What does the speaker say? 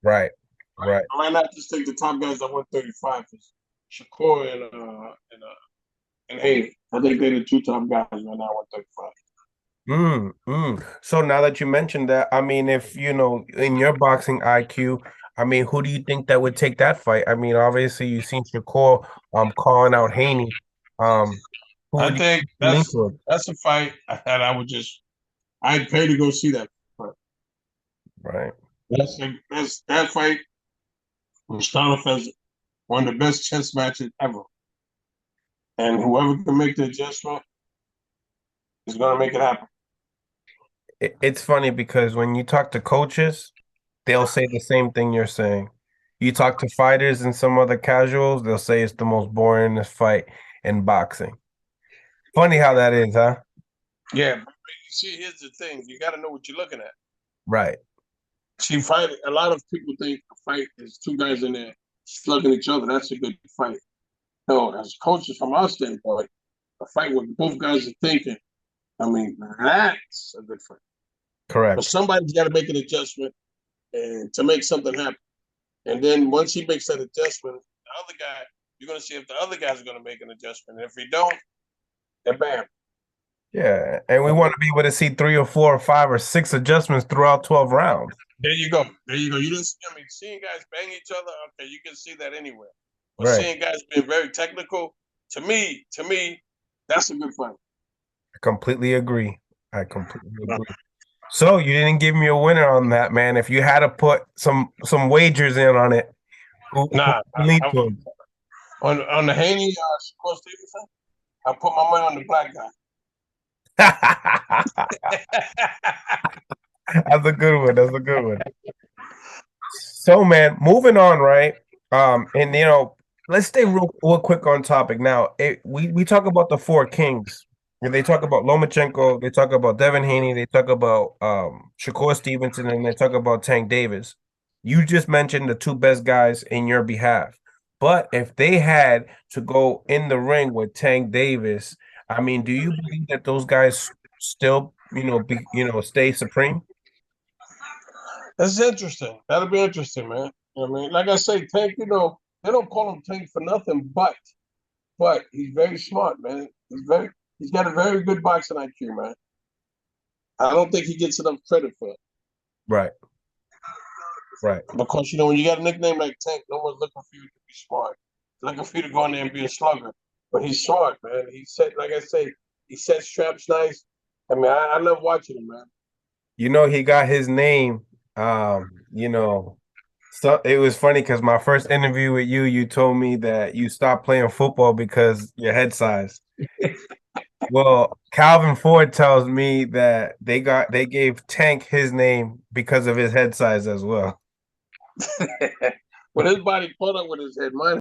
Right. Right? Right. Why not just take the top guys at 135? Shakur and Haney. I think they're the two top guys right now at 135. So now that you mentioned that, I mean, if you know, in your boxing IQ, I mean, who do you think that would take that fight? I mean, obviously you've seen Shakur calling out Haney. Who I would think you lean toward? that's a fight that I'd pay to go see that fight. Right. That's that fight will start off as one of the best chess matches ever. And whoever can make the adjustment is gonna make it happen. It's funny because when you talk to coaches, they'll say the same thing you're saying. You talk to fighters and some other casuals, they'll say it's the most boringest fight in boxing. Funny how that is, huh? Yeah, but you see, here's the thing: you got to know what you're looking at. Right. See, fight. A lot of people think a fight is two guys in there slugging each other. That's a good fight. No, as coaches, from our standpoint, a fight where both guys are thinking. I mean, that's a good fight. But Correct. somebody's got to make an adjustment and to make something happen. And then once he makes that adjustment, the other guy, you're going to see if the other guy's going to make an adjustment. And if he don't, then bam. Yeah. And we want to be able to see 3 or 4 or 5 or 6 adjustments throughout 12 rounds. There you go. There you go. You didn't see, I mean, seeing guys bang each other, okay, you can see that anywhere. But Right. seeing guys being very technical, to me, that's a good fight. I completely agree. I completely agree. So you didn't give me a winner on that, man. If you had to put some wagers in on it, who Nah, lead to on the Haney Shakur Stevenson, I put my money on the black guy. That's a good one. That's a good one. So, man, moving on, right? And let's stay real quick on topic now. We talk about the four kings. And they talk about Lomachenko, they talk about Devin Haney, they talk about Shakur Stevenson, and they talk about Tank Davis. You just mentioned the two best guys in your behalf. But if they had to go in the ring with Tank Davis, I mean, do you believe that those guys still, stay supreme? That's interesting. That'll be interesting, man. I mean, like I say, Tank, they don't call him Tank for nothing, but he's very smart, man. He's got a very good boxing IQ, man. I don't think he gets enough credit for it. Right. Right. Because when you got a nickname like Tank, no one's looking for you to be smart. They're looking for you to go in there and be a slugger. But he's smart, man. Like I say, he sets traps nice. I mean, I love watching him, man. He got his name. So it was funny because my first interview with you, you told me that you stopped playing football because your head size. Well, Calvin Ford tells me that they gave Tank his name because of his head size as well. When his body caught up with his head, mine